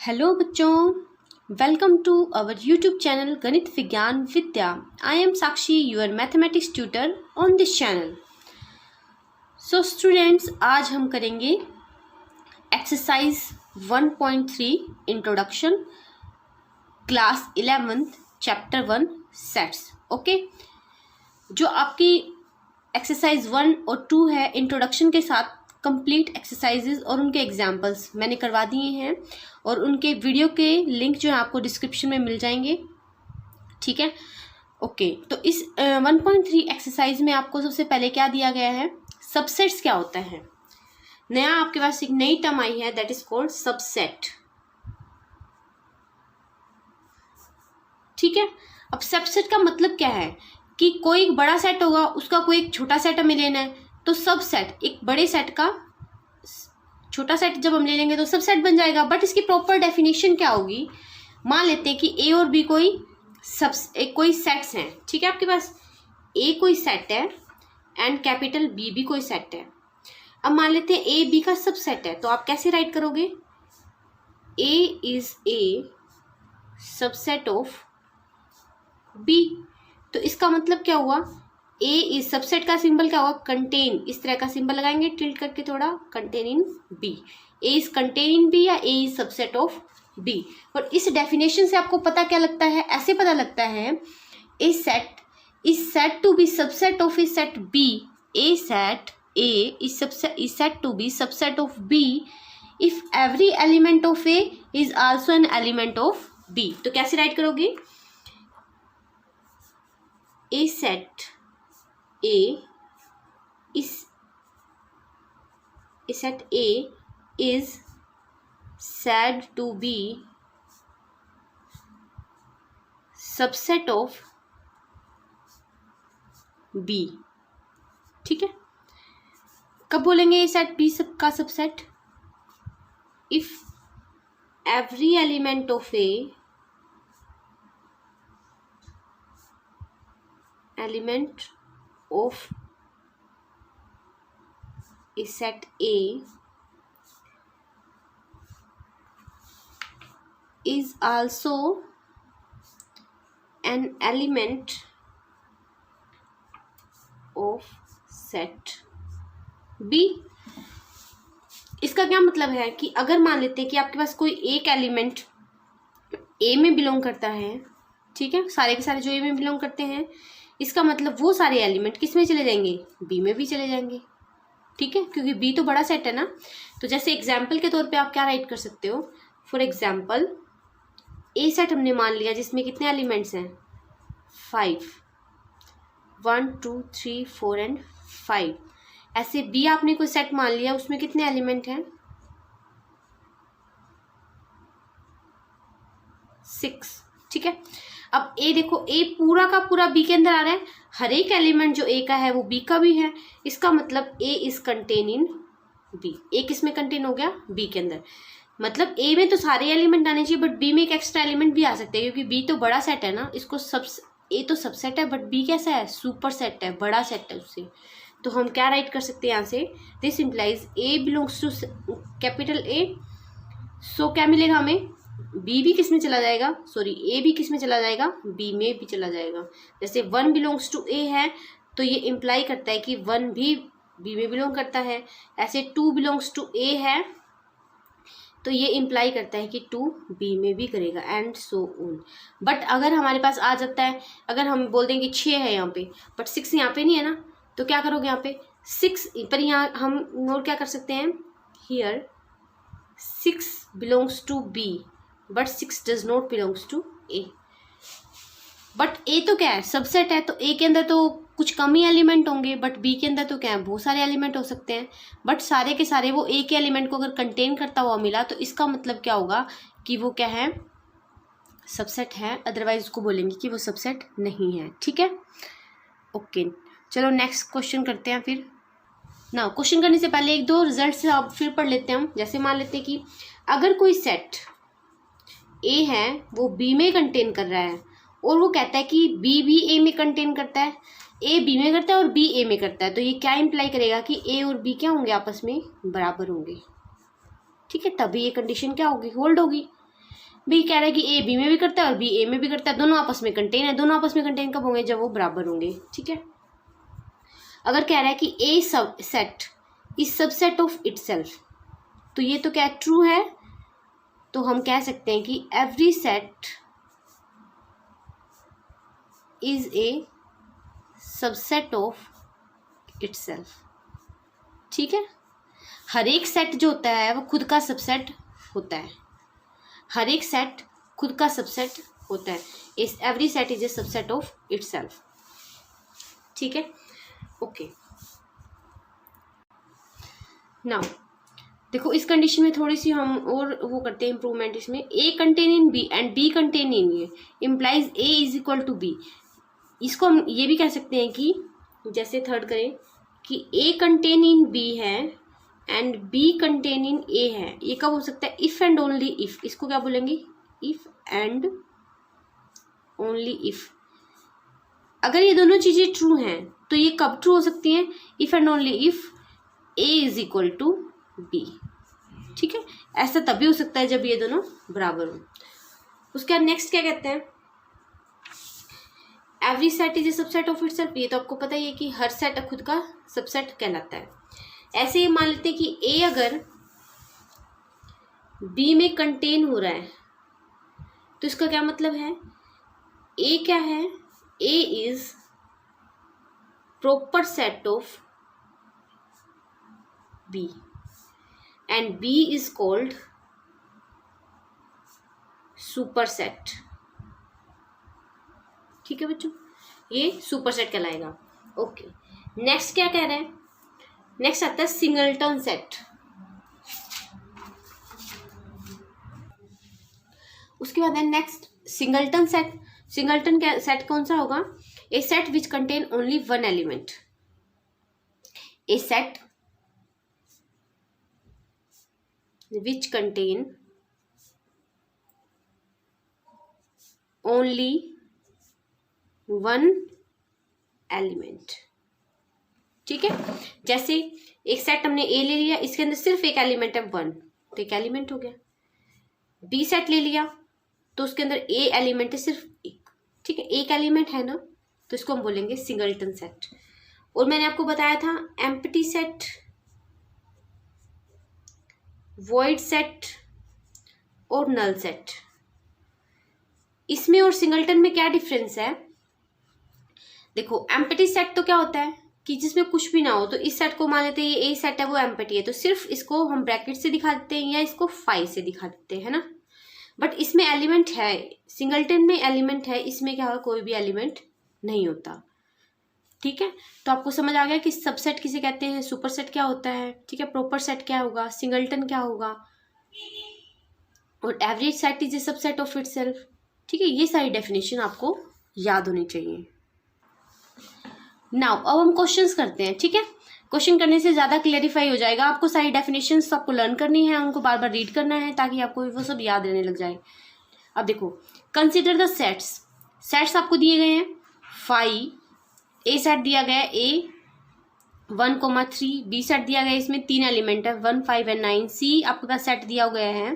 Hello बच्चों, welcome to our YouTube channel Ganit Vigyan Vidya. I am Sakshi, your mathematics tutor on this channel. So students, आज हम करेंगे exercise 1.3 introduction, class 11th chapter 1 sets. Okay, जो आपकी exercise 1 और 2 है, इंट्रोडक्शन के साथ कंप्लीट एक्सरसाइजेज और उनके एग्जाम्पल्स मैंने करवा दिए हैं और उनके वीडियो के लिंक जो है आपको डिस्क्रिप्शन में मिल जाएंगे। ठीक है, ओके। तो इस 1.3 एक्सरसाइज में आपको सबसे पहले क्या दिया गया है, सबसेट्स क्या होता है। नया आपके पास एक नई टर्म आई है, दैट इज कॉल्ड सबसेट। ठीक है, अब सबसेट का मतलब क्या है कि कोई एक बड़ा सेट होगा, उसका कोई एक छोटा सेट हमें लेना है, तो सब सेट एक बड़े सेट का छोटा सेट जब हम ले लेंगे तो सब सेट बन जाएगा। बट इसकी प्रॉपर डेफिनेशन क्या होगी, मान लेते हैं कि ए और बी कोई सेट्स हैं। ठीक है, आपके पास ए कोई सेट है एंड कैपिटल बी भी कोई सेट है। अब मान लेते हैं ए बी का सब सेट है, तो आप कैसे राइट करोगे, A is a subset of B. तो इसका मतलब क्या हुआ, ए इज सबसेट का सिंबल क्या होगा, कंटेन, इस तरह का सिंबल लगाएंगे टिल्ट करके थोड़ा, contain in B. A is contain in B या A is subset of B. और इस डेफिनेशन से आपको पता क्या लगता है, ऐसे पता लगता है a set is said to be subset of a set B. A set A is said to be subset of B if every element of A is also an element of B. तो कैसे write करोगे, a set A is set A is said to be subset of B। ठीक है, कब बोलेंगे ये set B सब का subset, if every element of A of a set A is also an element of set B। इसका क्या मतलब है कि अगर मान लेते हैं कि आपके पास कोई एक एलिमेंट A में बिलोंग करता है, ठीक है, सारे के सारे जो A में बिलोंग करते हैं, इसका मतलब वो सारे एलिमेंट किस में चले जाएंगे, बी में भी चले जाएंगे। ठीक है, क्योंकि बी तो बड़ा सेट है ना। तो जैसे एग्जाम्पल के तौर पे आप क्या राइट कर सकते हो, फॉर एग्जाम्पल ए सेट हमने मान लिया जिसमें कितने एलिमेंट्स हैं, 5, 1 2 3 4 एंड 5। ऐसे बी आपने कोई सेट मान लिया, उसमें कितने एलिमेंट हैं, 6। ठीक है, अब ए देखो, ए पूरा का पूरा बी के अंदर आ रहा है, हर एक एलिमेंट जो ए का है वो बी का भी है। इसका मतलब ए इज कंटेन इन बी। ए किस में कंटेन हो गया, बी के अंदर। मतलब ए में तो सारे एलिमेंट आने चाहिए, बट बी में एक एक्स्ट्रा एलिमेंट भी आ सकते हैं, क्योंकि बी तो बड़ा सेट है ना। इसको ए तो सबसेट है, बट बी कैसा है, सुपर सेट है, बड़ा सेट है उससे। तो हम क्या राइट कर सकते हैं यहाँ से, this implies a belongs to capital A. So क्या मिलेगा हमें, बी भी किस में चला जाएगा, सॉरी ए भी किस में चला जाएगा, बी में भी चला जाएगा। जैसे 1 बिलोंग्स टू ए है, तो ये इम्प्लाई करता है कि 1 भी बी में बिलोंग करता है। ऐसे 2 बिलोंग्स टू ए है, तो ये इम्प्लाई करता है कि 2 बी में भी करेगा, एंड सो ऑन। बट अगर हमारे पास आ जाता है, अगर हम बोल देंगे 6 है यहाँ पे, बट 6 यहाँ पे नहीं है ना, तो क्या करोगे यहाँ पे 6 पर, यहाँ हम नोट क्या कर सकते हैं, here 6 belongs to B but 6 does not belongs to A. But A तो क्या है, सबसेट है, तो ए के अंदर तो कुछ कम ही एलिमेंट होंगे, बट बी के अंदर तो क्या है, बहुत सारे एलिमेंट हो सकते हैं। बट सारे के सारे वो ए के एलिमेंट को अगर कंटेन करता हुआ मिला, तो इसका मतलब क्या होगा कि वो क्या है, सबसेट है। अदरवाइज उसको बोलेंगे कि वो सबसेट नहीं है। ठीक है, ओके, चलो नेक्स्ट क्वेश्चन करते हैं। फिर ना क्वेश्चन करने से पहले 1-2 रिजल्ट आप फिर पढ़ लेते हैं हम। जैसे मान लेते हैं कि अगर कोई सेट ए है वो बी में कंटेन कर रहा है, और वो कहता है कि बी भी ए में कंटेन करता है, ए बी में करता है और बी ए में करता है, तो ये क्या इम्प्लाई करेगा कि ए और बी क्या होंगे, आपस में बराबर होंगे। ठीक है, तभी ये कंडीशन क्या होगी, होल्ड होगी। बी कह रहा है कि ए बी में भी करता है और बी ए में भी करता है, दोनों आपस में कंटेन है। दोनों आपस में कंटेन कब होंगे? जब वो बराबर होंगे। ठीक है। अगर कह रहा है कि ए सब set is subset of itself, तो ये तो क्या ट्रू है, तो हम कह सकते हैं कि every set is a subset of itself. ठीक है। हर एक सेट जो होता है वो खुद का सबसेट होता है। हर एक सेट खुद का सबसेट होता है। इस every set is a subset of itself. ठीक है। ओके, नाउ देखो इस कंडीशन में थोड़ी सी हम और वो करते हैं इंप्रूवमेंट इसमें। A contain in B and B contain in A implies A is equal to B. इसको हम ये भी कह सकते हैं कि जैसे थर्ड करें कि ए कंटेन इन बी है एंड बी कंटेन इन ए है। ये कब हो सकता है? If and only if. इसको क्या बोलेंगे? If and only if. अगर ये दोनों चीजें ट्रू हैं तो ये कब ट्रू हो सकती हैं? If and only if A is equal to B. ठीक है। ऐसा तभी हो सकता है जब ये दोनों बराबर हो। उसके बाद नेक्स्ट क्या कहते हैं? Every set is a subset of itself. ये तो आपको पता ही है कि हर सेट खुद का सबसेट कहलाता है। ऐसे ही मान लेते हैं कि ए अगर बी में कंटेन हो रहा है तो इसका क्या मतलब है? ए क्या है? A is proper set of B and B is called superset. ठीक है बच्चों, ये सुपरसेट कहलाएगा। ओके, नेक्स्ट क्या कह रहे हैं? नेक्स्ट आता है सिंगलटन सेट। उसके बाद है next singleton set. Singleton set कौन सा होगा? A set which contain only one element. A set which contain only one element। ठीक है। जैसे एक सेट हमने ए ले लिया, इसके अंदर सिर्फ एक एलिमेंट है वन, तो एक एलिमेंट हो गया। बी सेट ले लिया तो उसके अंदर ए एलिमेंट है सिर्फ एक। ठीक है, एक एलिमेंट है ना, तो इसको हम बोलेंगे सिंगलटन सेट। और मैंने आपको बताया था एम्प्टी सेट, वॉइड सेट और नल सेट। इसमें और सिंगलटन में क्या डिफरेंस है? देखो एम्प्टी सेट तो क्या होता है कि जिसमें कुछ भी ना हो, तो इस सेट को मान लेते हैं ये ए सेट है वो एम्प्टी है, तो सिर्फ इसको हम ब्रैकेट से दिखा देते हैं या इसको फाई से दिखा देते हैं ना। बट इसमें एलिमेंट है, सिंगलटन में एलिमेंट है, इसमें क्या होगा? कोई भी एलिमेंट नहीं होता। ठीक है, तो आपको समझ आ गया कि सबसेट किसे कहते हैं, सुपरसेट क्या होता है। ठीक है, प्रॉपर सेट क्या होगा, सिंगलटन क्या होगा, और average set is a subset of itself. ठीक है, ये सारी डेफिनेशन आपको याद होनी चाहिए। नाउ अब हम क्वेश्चंस करते हैं। ठीक है, क्वेश्चन करने से ज़्यादा क्लेरिफाई हो जाएगा। आपको सारी डेफिनेशंस आपको लर्न करनी है, उनको बार बार रीड करना है ताकि आपको वो सब याद रहने लग जाए। अब देखो, कंसिडर द सेट्स। सेट्स आपको दिए गए हैं फाइव। ए सेट दिया गया है ए 1,3, बी सेट दिया गया है, इसमें 3 एलिमेंट है 1, 5 एंड 9। सी आपका सेट दिया गया है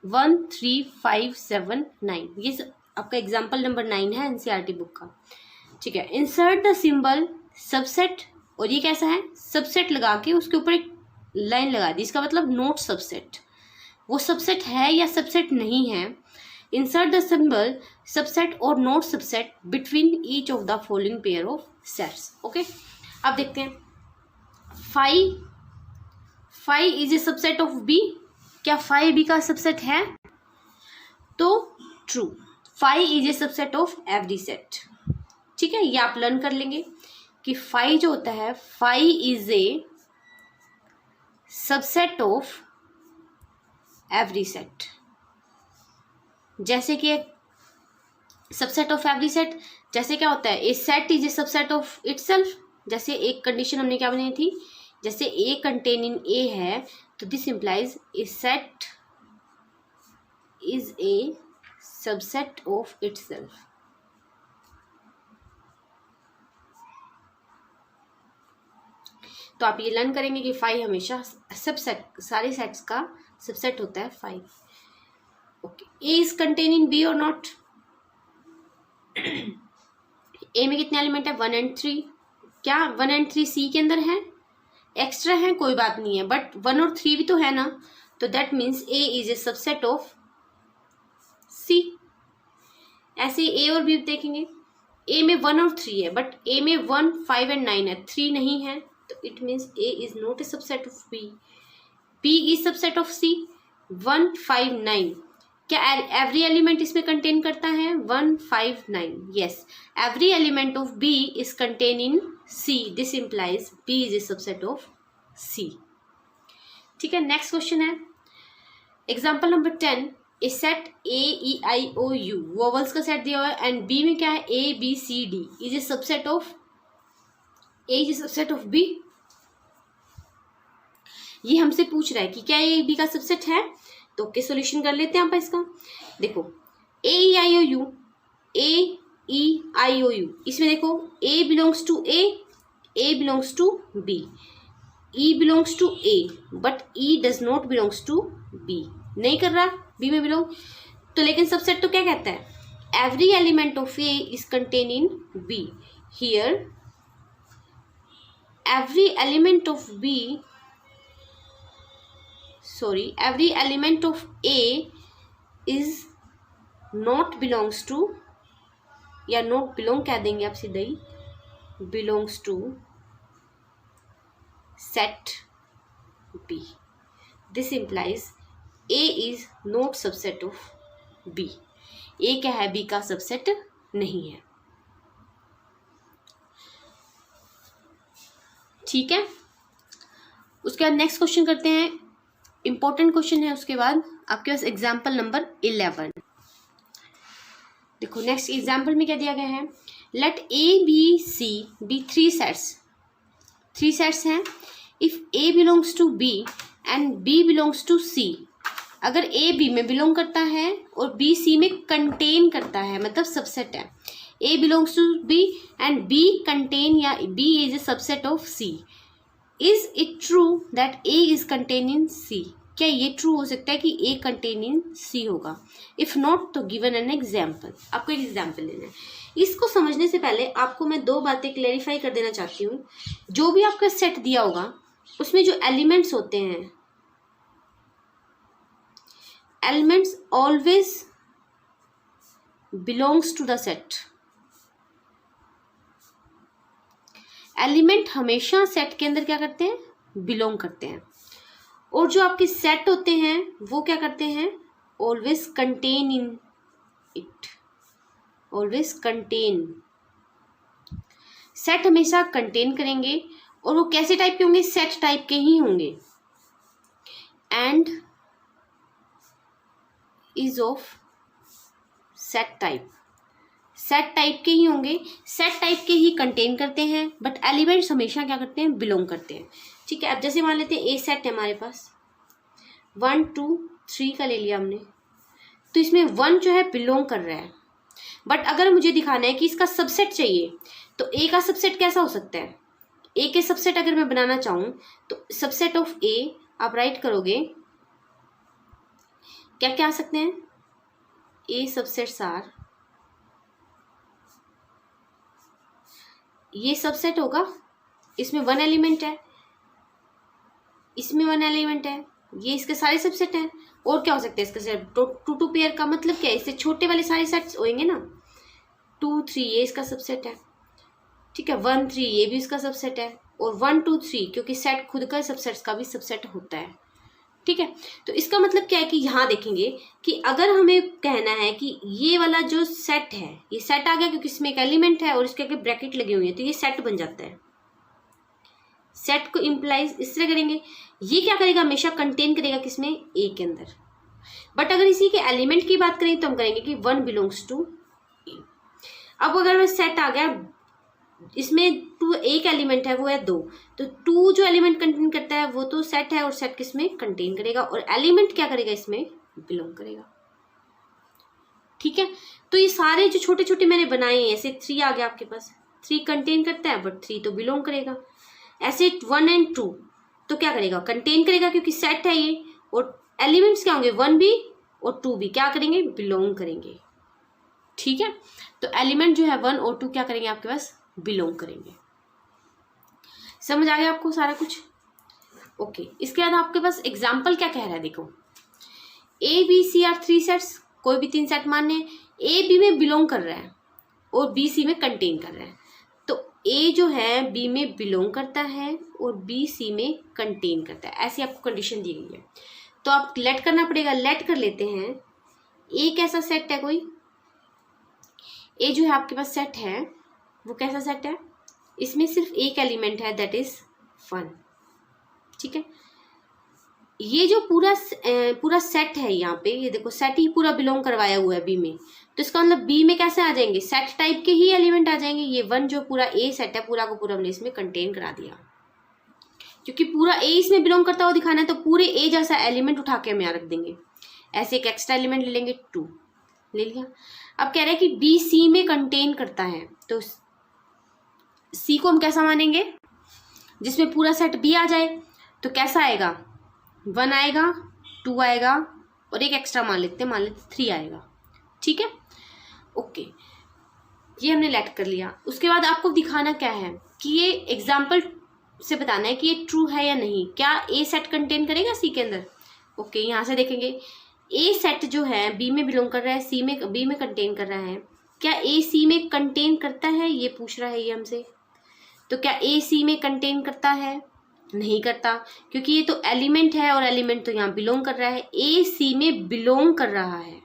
1, 3, 5, 7, 9। ये आपका एग्जाम्पल नंबर 9 है एनसीईआरटी बुक का। ठीक है, इंसर्ट द सिंबल सबसेट, और ये कैसा है? सबसेट लगा के उसके ऊपर एक लाइन लगा दी, इसका मतलब नोट सबसेट। वो सबसेट है या सबसेट नहीं है। इंसर्ट द सिंबल सबसेट और not subset between each of the following pair of sets. Ok, अब देखते हैं। Five is a subset of B. क्या फाइव बी का सबसेट है? तो true, five is a subset of every set. ठीक है, ये आप लर्न कर लेंगे कि फाइव जो होता है, five is a subset of every set. जैसे कि सबसेट ऑफ एवरी सेट, जैसे क्या होता है? A set is a subset of itself. जैसे एक कंडीशन हमने क्या बनाई थी, जैसे ए कंटेन इन ए है, तो this implies A set is a subset of itself. तो आप ये लर्न करेंगे कि फाइव हमेशा सबसेट, सारे सेट्स का सबसेट होता है five. Ok, A is contain in B और नॉट? ए में कितने एलिमेंट है? 1 and 3। क्या 1 and 3 सी के अंदर है? एक्स्ट्रा है, कोई बात नहीं है, बट 1 और 3 भी तो है ना, तो that means A is a subset of C. ऐसे ए और बी देखेंगे, ए में 1 और 3 है, बट ए में 1, 5 and 9 है, 3 नहीं है, तो it means A is not a subset of B. B is subset of C. 1, 5, 9, क्या एवरी एलिमेंट इसमें कंटेन करता है? 1, 5, 9, yes, every element of B is contain in C, this implies B is a subset of C. ठीक है, next question है example number 10। A set A E I O U, vowels का सेट दिया हुआ है, एंड बी में क्या है? A B C D is a subset of A is a subset of B. ये हमसे पूछ रहा है कि क्या ए बी का सबसेट है, तो ओके सॉल्यूशन कर लेते हैं आप इसका। देखो ए E I O you, A E I O U, इसमें देखो A belongs to A belongs to B, E belongs to A, but E does not belongs to B, नहीं कर रहा बी में बिलोंग, तो लेकिन सबसेट तो क्या कहता है? Every element of A is contain in B. Here every element of B, sorry, every element of A is not belongs to, या नॉट बिलोंग कह देंगे आप सीधा ही, belongs to set B. This implies A is not subset of B। A क्या है? B का subset नहीं है। ठीक है, उसके बाद नेक्स्ट क्वेश्चन करते हैं, इंपॉर्टेंट क्वेश्चन है। उसके बाद आपके पास एग्जाम्पल नंबर 11। देखो नेक्स्ट एग्जाम्पल में क्या दिया गया है? Let A B C be 3 sets, 3 sets हैं। If A belongs to B and B belongs to C, अगर ए बी में बिलोंग करता है और बी सी में कंटेन करता है, मतलब सबसेट है, A belongs to B and B contain, या B is a subset of C, is it true that A is contain in C? क्या ये ट्रू हो सकता है कि ए कंटेन इन सी होगा? इफ नॉट तो गिवन एन एग्जाम्पल। आपको एक एग्जाम्पल लेना है। इसको समझने से पहले आपको मैं 2 बातें क्लेरिफाई कर देना चाहती हूँ। जो भी आपका सेट दिया होगा उसमें जो एलिमेंट्स होते हैं, elements always belongs to the set। Element हमेशा सेट के अंदर क्या करते हैं? बिलोंग करते हैं। और जो आपके सेट होते हैं वो क्या करते हैं? Always contain in it, always contain. Set हमेशा कंटेन करेंगे, और वो कैसे टाइप के होंगे? सेट टाइप के ही होंगे। And is of set type, set type के ही होंगे, सेट टाइप के ही कंटेन करते हैं, बट एलिमेंट्स हमेशा क्या करते हैं? बिलोंग करते हैं। ठीक है, अब जैसे मान लेते हैं ए सेट है हमारे पास, 1, 2, 3 का ले लिया हमने, तो इसमें 1 जो है बिलोंग कर रहा है, बट अगर मुझे दिखाना है कि इसका सबसेट चाहिए, तो ए का सबसेट कैसा हो सकता है? ए के सबसेट अगर मैं बनाना चाहूँ तो सबसेट ऑफ ए आप राइट करोगे, क्या क्या आ सकते हैं? ए सबसेट्स आर, ये सबसेट होगा, इसमें 1 एलिमेंट है, इसमें 1 एलिमेंट है, ये इसके सारे सबसेट हैं। और क्या हो सकता है इसका सेट? 2 पेयर का मतलब क्या है? इससे छोटे वाले सारे सेट्स होंगे ना, 2, 3 ये इसका सबसेट है, ठीक है, 1, 3 ये भी इसका सबसेट है, और 1, 2, 3 क्योंकि सेट खुद का सबसेट्स का भी सबसेट होता है। ठीक है, तो इसका मतलब क्या है कि यहाँ देखेंगे कि अगर हमें कहना है कि ये वाला जो सेट है, ये सेट आ गया क्योंकि इसमें एक एलिमेंट है और इसके आगे ब्रैकेट लगी हुई है, तो ये सेट बन जाता है। सेट को इम्प्लाइज इस तरह करेंगे, ये क्या करेगा? हमेशा कंटेन करेगा किसमें? ए के अंदर। बट अगर इसी के एलिमेंट की बात करें तो हम करेंगे कि 1 बिलोंग्स टू ए। अब अगर सेट आ गया, इसमें 2 एक एलिमेंट है वो है 2, तो 2 जो एलिमेंट कंटेन करता है वो तो सेट है, और सेट किसमें कंटेन करेगा, और एलिमेंट क्या करेगा? इसमें बिलोंग करेगा। ठीक है, तो ये सारे जो छोटे छोटे मैंने बनाए हैं, ऐसे 3 आ गया आपके पास, 3 कंटेन करता है बट 3 तो बिलोंग करेगा। ऐसे 1 and 2 तो क्या करेगा? कंटेन करेगा क्योंकि सेट है ये, और एलिमेंट्स क्या होंगे? 1 भी और 2 भी क्या करेंगे, बिलोंग करेंगे। ठीक है, तो एलिमेंट जो है 1 और 2 क्या करेंगे, आपके पास बिलोंग करेंगे। समझ आ गया आपको सारा कुछ? ओके, इसके बाद आपके पास एग्जाम्पल क्या कह रहा है, देखो A B C are 3 sets, कोई भी 3 सेट मानने हैं, ए बी में बिलोंग कर रहा है और बी सी में कंटेन कर रहा है। तो ए जो है बी में बिलोंग करता है और बी सी में कंटेन करता है, ऐसी आपको कंडीशन दी गई है। तो आप लेट करना पड़ेगा, लेट कर लेते हैं। ए कैसा सेट है, कोई ए जो है आपके पास सेट है वो कैसा सेट है, इसमें सिर्फ एक एलिमेंट है, दैट इज 1। ठीक है, ये जो पूरा सेट है यहाँ पे, ये देखो सेट ही पूरा बिलोंग करवाया हुआ है बी में, तो इसका मतलब बी में कैसे आ जाएंगे, सेट टाइप के ही एलिमेंट आ जाएंगे। ये 1 जो पूरा ए सेट है पूरा का पूरा हमने इसमें कंटेन करा दिया, क्योंकि पूरा ए इसमें बिलोंग करता हुआ दिखाना है, तो पूरे ए जैसा एलिमेंट उठा के हम यहाँ रख देंगे। ऐसे एक एक्स्ट्रा एलिमेंट ले लेंगे, 2 ले लिया। अब कह रहे हैं कि बी सी में कंटेन करता है, तो सी को हम कैसा मानेंगे, जिसमें पूरा सेट बी आ जाए, तो कैसा आएगा, 1 आएगा, 2 आएगा और एक एक्स्ट्रा मान लेते 3 आएगा। ठीक है, ओके, ये हमने लेट कर लिया। उसके बाद आपको दिखाना क्या है कि ये एग्जाम्पल से बताना है कि ये ट्रू है या नहीं, क्या ए सेट कंटेन करेगा सी के अंदर। ओके, यहाँ से देखेंगे ए सेट जो है बी में बिलोंग कर रहा है, सी में बी में कंटेन कर रहा है, क्या ए सी में कंटेन करता है, ये पूछ रहा है ये हमसे। तो क्या ए सी में कंटेन करता है, नहीं करता, क्योंकि ये तो एलिमेंट है और एलिमेंट तो यहाँ बिलोंग कर रहा है, ए सी में बिलोंग कर रहा है।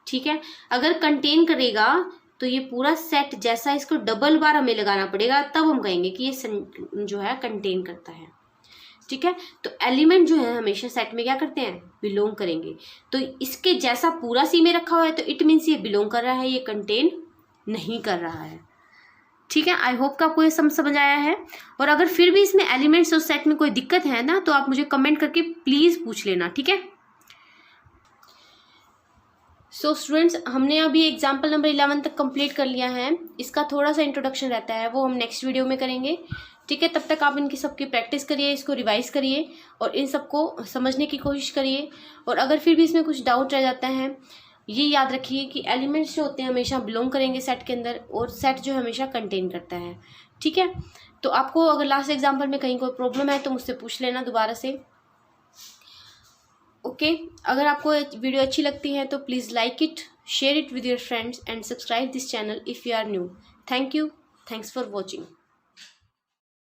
ठीक है, अगर कंटेन करेगा तो ये पूरा सेट जैसा इसको डबल बार हमें लगाना पड़ेगा, तब हम कहेंगे कि ये जो है कंटेन करता है। ठीक है, तो एलिमेंट जो है हमेशा सेट में क्या करते हैं, बिलोंग करेंगे। तो इसके जैसा पूरा सी में रखा हुआ है तो इट मीन्स ये बिलोंग कर रहा है, ये कंटेन नहीं कर रहा है। ठीक है, आई होप कि आपको ये समझ आया है। और अगर फिर भी इसमें एलिमेंट्स और सेट में कोई दिक्कत है ना, तो आप मुझे कमेंट करके प्लीज़ पूछ लेना। ठीक है, सो स्टूडेंट्स, हमने अभी एग्जाम्पल नंबर 11 तक कंप्लीट कर लिया है। इसका थोड़ा सा इंट्रोडक्शन रहता है, वो हम नेक्स्ट वीडियो में करेंगे। ठीक है, तब तक आप इनकी सबकी प्रैक्टिस करिए, इसको रिवाइज करिए और इन सबको समझने की कोशिश करिए। और अगर फिर भी इसमें कुछ डाउट रह जाता है, ये याद रखिए कि एलिमेंट्स जो होते हैं हमेशा बिलोंग करेंगे सेट के अंदर, और सेट जो हमेशा कंटेन करता है। ठीक है, तो आपको अगर लास्ट एग्जाम्पल में कहीं कोई प्रॉब्लम है तो मुझसे पूछ लेना दोबारा से। ओके, अगर आपको वीडियो अच्छी लगती है तो please like it, share it with your friends and subscribe this channel if you are new. Thank you, thanks for watching.